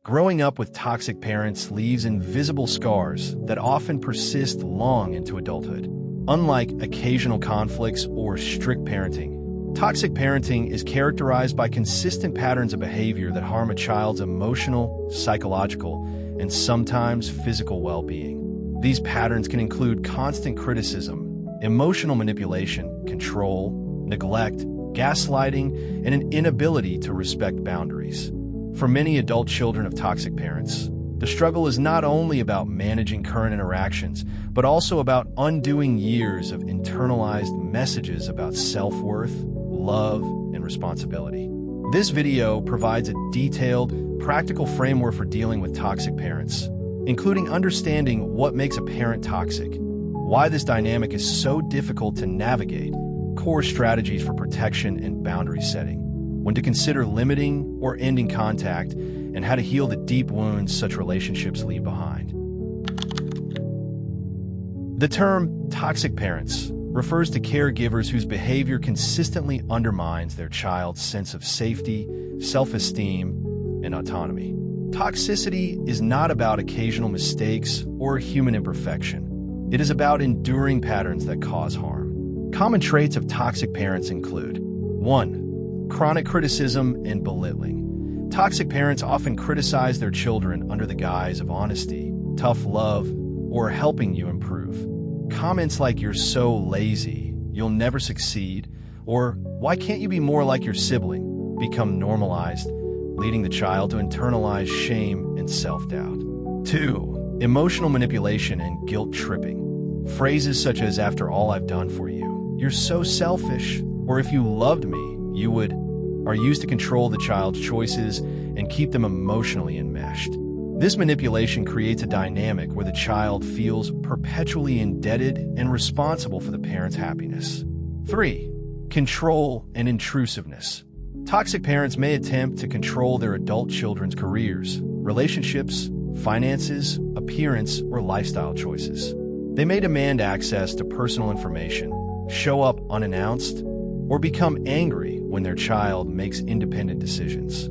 Growing up with toxic parents leaves invisible scars that often persist long into adulthood. Unlike occasional conflicts or strict parenting, toxic parenting is characterized by consistent patterns of behavior that harm a child's emotional, psychological, and sometimes physical well-being. These patterns can include constant criticism, emotional manipulation, control, neglect, gaslighting, and an inability to respect boundaries. For many adult children of toxic parents, the struggle is not only about managing current interactions, but also about undoing years of internalized messages about self-worth, love, and responsibility. This video provides a detailed, practical framework for dealing with toxic parents, including understanding what makes a parent toxic, why this dynamic is so difficult to navigate, core strategies for protection and boundary setting, when to consider limiting or ending contact, and how to heal the deep wounds such relationships leave behind. The term toxic parents refers to caregivers whose behavior consistently undermines their child's sense of safety, self-esteem, and autonomy. Toxicity is not about occasional mistakes or human imperfection. It is about enduring patterns that cause harm. Common traits of toxic parents include: 1. Chronic criticism and belittling. Toxic parents often criticize their children under the guise of honesty, tough love, or helping you improve. Comments like "you're so lazy," "you'll never succeed," or "why can't you be more like your sibling" become normalized, leading the child to internalize shame and self-doubt. 2. Emotional manipulation and guilt tripping. Phrases such as "after all I've done for you," "you're so selfish," or "if you loved me, you would," are used to control the child's choices and keep them emotionally enmeshed. This manipulation creates a dynamic where the child feels perpetually indebted and responsible for the parent's happiness. 3. Control and intrusiveness. Toxic parents may attempt to control their adult children's careers, relationships, finances, appearance, or lifestyle choices. They may demand access to personal information, show up unannounced, or become angry when their child makes independent decisions.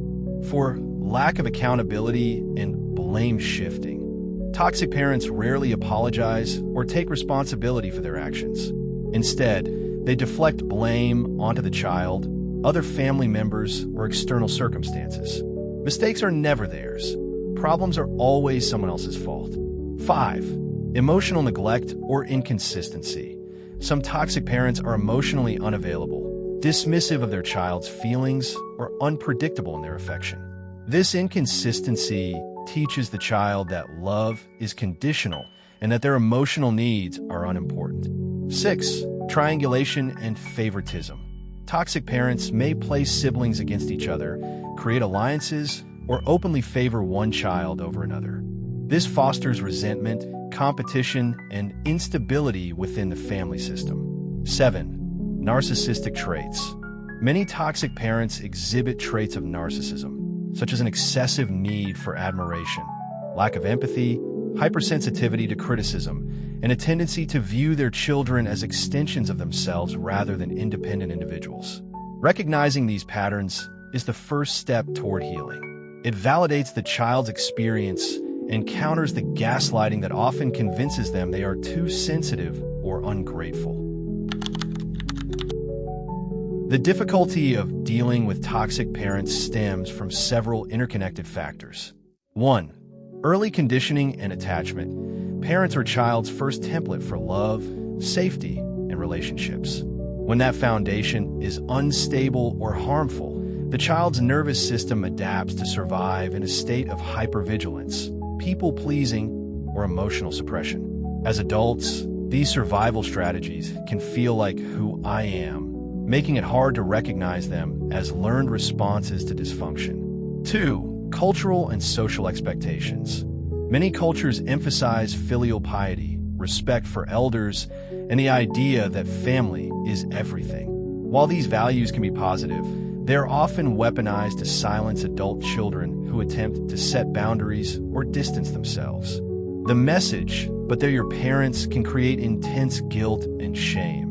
4. Lack of accountability and blame shifting. Toxic parents rarely apologize or take responsibility for their actions. Instead, they deflect blame onto the child, other family members, or external circumstances. Mistakes are never theirs. Problems are always someone else's fault. 5. Emotional neglect or inconsistency. Some toxic parents are emotionally unavailable, dismissive of their child's feelings, or unpredictable in their affection. This inconsistency teaches the child that love is conditional and that their emotional needs are unimportant. 6. Triangulation and favoritism. Toxic parents may place siblings against each other, create alliances, or openly favor one child over another. This fosters resentment, competition, and instability within the family system. 7. Narcissistic traits. Many toxic parents exhibit traits of narcissism, such as an excessive need for admiration, lack of empathy, hypersensitivity to criticism, and a tendency to view their children as extensions of themselves rather than independent individuals. Recognizing these patterns is the first step toward healing. It validates the child's experience and counters the gaslighting that often convinces them they are too sensitive or ungrateful. The difficulty of dealing with toxic parents stems from several interconnected factors. 1. Early conditioning and attachment. Parents are a child's first template for love, safety, and relationships. When that foundation is unstable or harmful, the child's nervous system adapts to survive in a state of hypervigilance, people-pleasing, or emotional suppression. As adults, these survival strategies can feel like "who I am," making it hard to recognize them as learned responses to dysfunction. 2. Cultural and social expectations. Many cultures emphasize filial piety, respect for elders, and the idea that family is everything. While these values can be positive, they are often weaponized to silence adult children who attempt to set boundaries or distance themselves. The message, "but they're your parents," can create intense guilt and shame,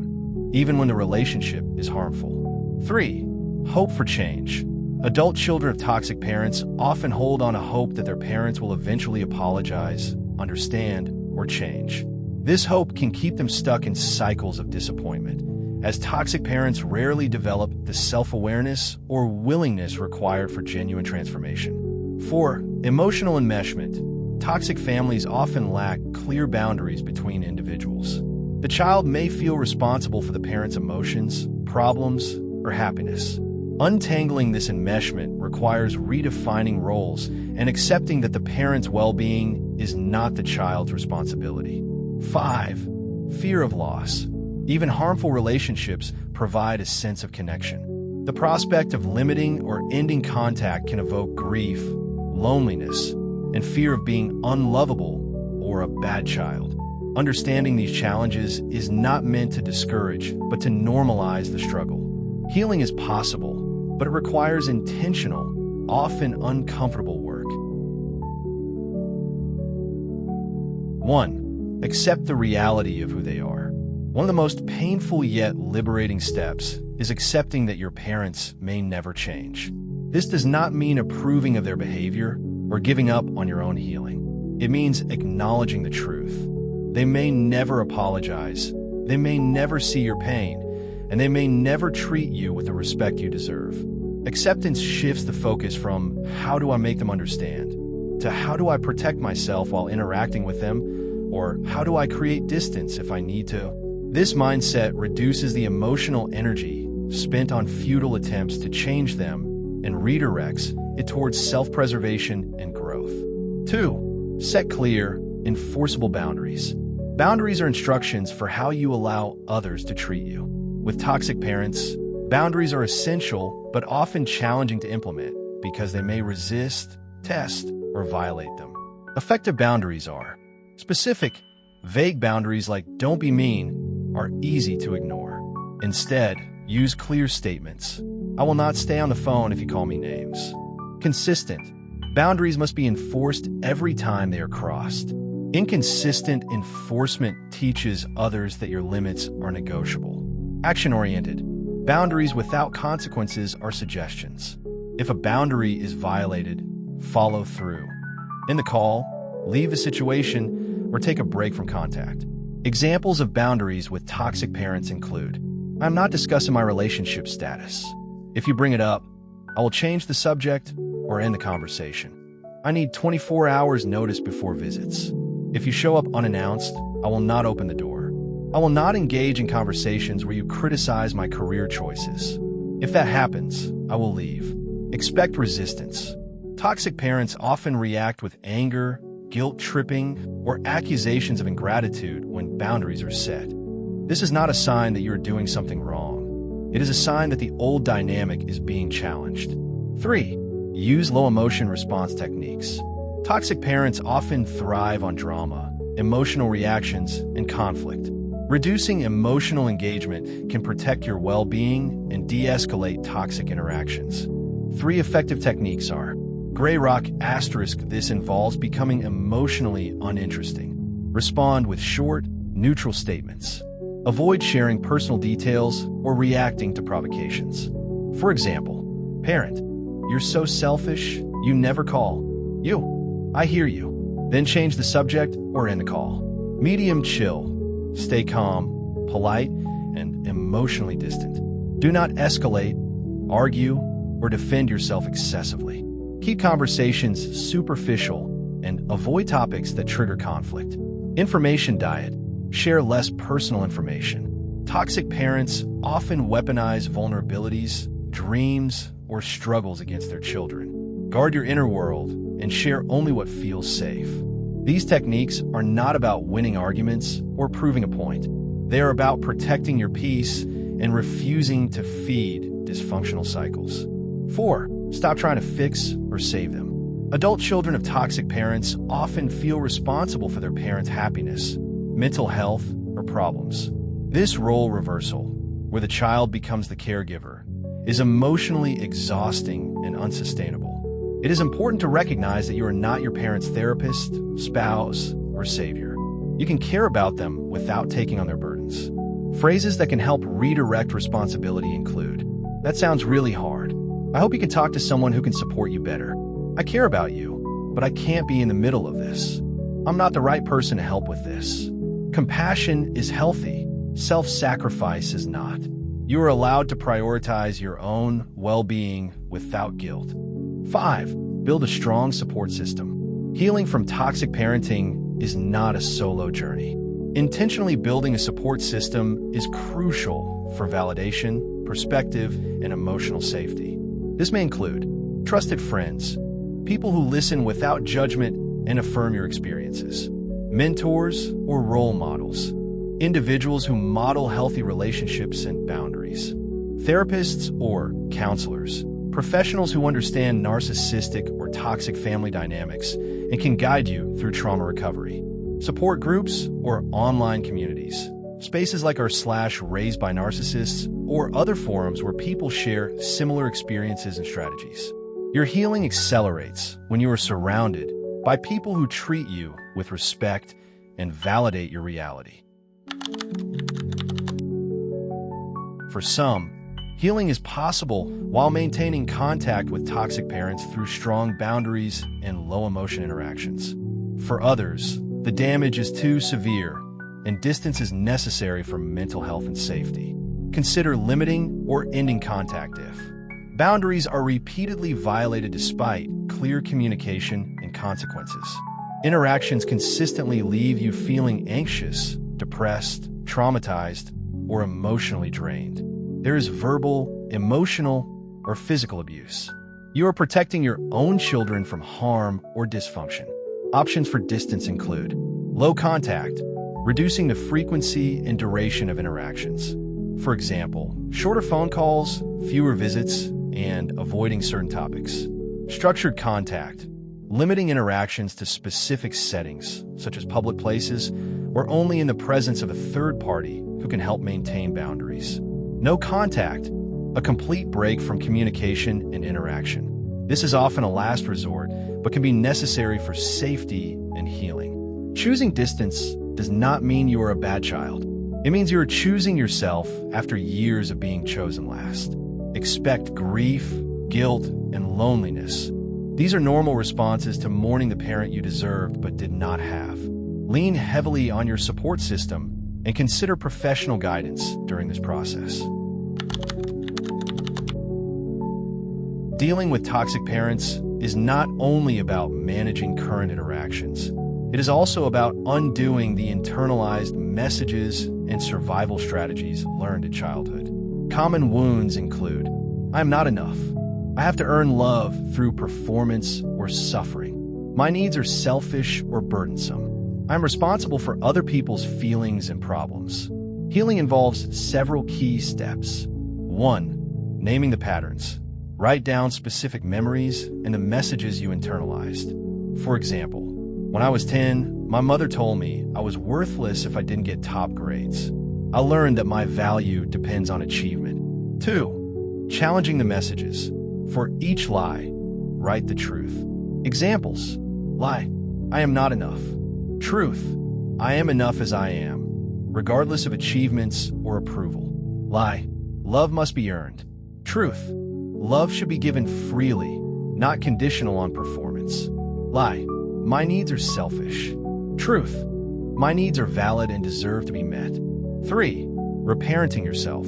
even when the relationship is harmful. 3. Hope for change. Adult children of toxic parents often hold on to hope that their parents will eventually apologize, understand, or change. This hope can keep them stuck in cycles of disappointment, as toxic parents rarely develop the self-awareness or willingness required for genuine transformation. 4. Emotional enmeshment. Toxic families often lack clear boundaries between individuals. The child may feel responsible for the parent's emotions, problems, or happiness. Untangling this enmeshment requires redefining roles and accepting that the parent's well-being is not the child's responsibility. 5. Fear of loss. Even harmful relationships provide a sense of connection. The prospect of limiting or ending contact can evoke grief, loneliness, and fear of being unlovable or a bad child. Understanding these challenges is not meant to discourage, but to normalize the struggle. Healing is possible, but it requires intentional, often uncomfortable work. 1. Accept the reality of who they are. One of the most painful yet liberating steps is accepting that your parents may never change. This does not mean approving of their behavior or giving up on your own healing. It means acknowledging the truth. They may never apologize, they may never see your pain, and they may never treat you with the respect you deserve. Acceptance shifts the focus from how do I make them understand to how do I protect myself while interacting with them, or how do I create distance if I need to. This mindset reduces the emotional energy spent on futile attempts to change them and redirects it towards self-preservation and growth. 2. Set clear, enforceable boundaries. Boundaries are instructions for how you allow others to treat you. With toxic parents, boundaries are essential but often challenging to implement because they may resist, test, or violate them. Effective boundaries are specific. Vague boundaries like "don't be mean" are easy to ignore. Instead, use clear statements. "I will not stay on the phone if you call me names." Consistent. Boundaries must be enforced every time they are crossed. Inconsistent enforcement teaches others that your limits are negotiable. Action-oriented. Boundaries without consequences are suggestions. If a boundary is violated, follow through. In the call, leave the situation, or take a break from contact. Examples of boundaries with toxic parents include: "I'm not discussing my relationship status. If you bring it up, I will change the subject or end the conversation. I need 24 hours notice before visits. If you show up unannounced, I will not open the door. I will not engage in conversations where you criticize my career choices. If that happens, I will leave." Expect resistance. Toxic parents often react with anger, guilt-tripping, or accusations of ingratitude when boundaries are set. This is not a sign that you are doing something wrong. It is a sign that the old dynamic is being challenged. 3. Use low-emotion response techniques. Toxic parents often thrive on drama, emotional reactions, and conflict. Reducing emotional engagement can protect your well-being and de-escalate toxic interactions. 3 effective techniques are: Gray rock asterisk. This involves becoming emotionally uninteresting. Respond with short, neutral statements. Avoid sharing personal details or reacting to provocations. For example, parent: "You're so selfish, you never call." You: "I hear you." Then change the subject or end the call. Medium chill. Stay calm, polite, and emotionally distant. Do not escalate, argue, or defend yourself excessively. Keep conversations superficial and avoid topics that trigger conflict. Information diet. Share less personal information. Toxic parents often weaponize vulnerabilities, dreams, or struggles against their children. Guard your inner world and share only what feels safe. These techniques are not about winning arguments or proving a point. They are about protecting your peace and refusing to feed dysfunctional cycles. 4. Stop trying to fix or save them. Adult children of toxic parents often feel responsible for their parents' happiness, mental health, or problems. This role reversal, where the child becomes the caregiver, is emotionally exhausting and unsustainable. It is important to recognize that you are not your parents' therapist, spouse, or savior. You can care about them without taking on their burdens. Phrases that can help redirect responsibility include: "That sounds really hard. I hope you can talk to someone who can support you better. I care about you, but I can't be in the middle of this. I'm not the right person to help with this. Compassion is healthy. Self-sacrifice is not. You are allowed to prioritize your own well-being without guilt. 5. Build a strong support system. Healing from toxic parenting is not a solo journey. Intentionally building a support system is crucial for validation, perspective, and emotional safety. This may include trusted friends, people who listen without judgment and affirm your experiences, mentors or role models, individuals who model healthy relationships and boundaries, therapists or counselors, professionals who understand narcissistic or toxic family dynamics and can guide you through trauma recovery, support groups or online communities, spaces like our /Raised by Narcissists or other forums where people share similar experiences and strategies. Your healing accelerates when you are surrounded by people who treat you with respect and validate your reality. For some, healing is possible while maintaining contact with toxic parents through strong boundaries and low-emotion interactions. For others, the damage is too severe and distance is necessary for mental health and safety. Consider limiting or ending contact if boundaries are repeatedly violated despite clear communication and consequences. Interactions consistently leave you feeling anxious, depressed, traumatized, or emotionally drained. There is verbal, emotional, or physical abuse. You are protecting your own children from harm or dysfunction. Options for distance include low contact, reducing the frequency and duration of interactions. For example, shorter phone calls, fewer visits, and avoiding certain topics. Structured contact, limiting interactions to specific settings, such as public places, or only in the presence of a third party who can help maintain boundaries. No contact, a complete break from communication and interaction. This is often a last resort, but can be necessary for safety and healing. Choosing distance does not mean you are a bad child. It means you are choosing yourself after years of being chosen last. Expect grief, guilt, and loneliness. These are normal responses to mourning the parent you deserved but did not have. Lean heavily on your support system and consider professional guidance during this process. Dealing with toxic parents is not only about managing current interactions. It is also about undoing the internalized messages and survival strategies learned in childhood. Common wounds include, I am not enough. I have to earn love through performance or suffering. My needs are selfish or burdensome. I'm responsible for other people's feelings and problems. Healing involves several key steps. 1. Naming the patterns. Write down specific memories and the messages you internalized. For example, when I was 10, my mother told me I was worthless if I didn't get top grades. I learned that my value depends on achievement. 2. Challenging the messages. For each lie, write the truth. Examples. Lie, I am not enough. Truth, I am enough as I am, regardless of achievements or approval. Lie, love must be earned. Truth, love should be given freely, not conditional on performance. Lie, my needs are selfish. Truth, my needs are valid and deserve to be met. 3. Reparenting yourself.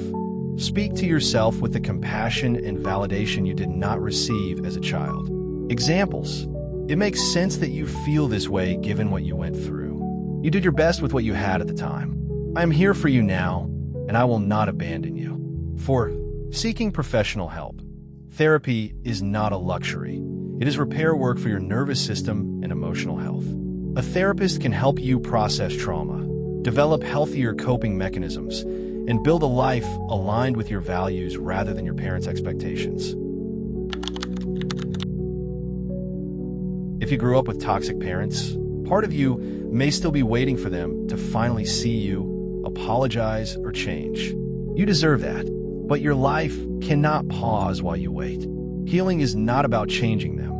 Speak to yourself with the compassion and validation you did not receive as a child. Examples. It makes sense that you feel this way given what you went through. You did your best with what you had at the time. I am here for you now, and I will not abandon you. 4. Seeking professional help. Therapy is not a luxury. It is repair work for your nervous system and emotional health. A therapist can help you process trauma, develop healthier coping mechanisms, and build a life aligned with your values rather than your parents' expectations. If you grew up with toxic parents, part of you may still be waiting for them to finally see you, apologize, or change. You deserve that, but your life cannot pause while you wait. Healing is not about changing them.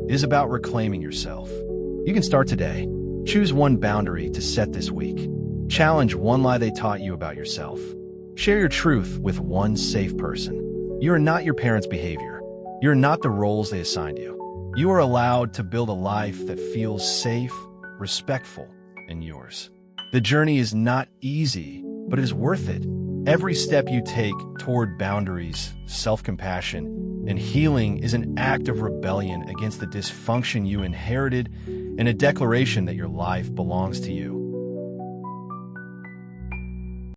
It is about reclaiming yourself. You can start today. Choose one boundary to set this week. Challenge one lie they taught you about yourself. Share your truth with one safe person. You are not your parents' behavior. You're not the roles they assigned you. You are allowed to build a life that feels safe, respectful, and yours. The journey is not easy, but it is worth it. Every step you take toward boundaries, self-compassion, and healing is an act of rebellion against the dysfunction you inherited and a declaration that your life belongs to you.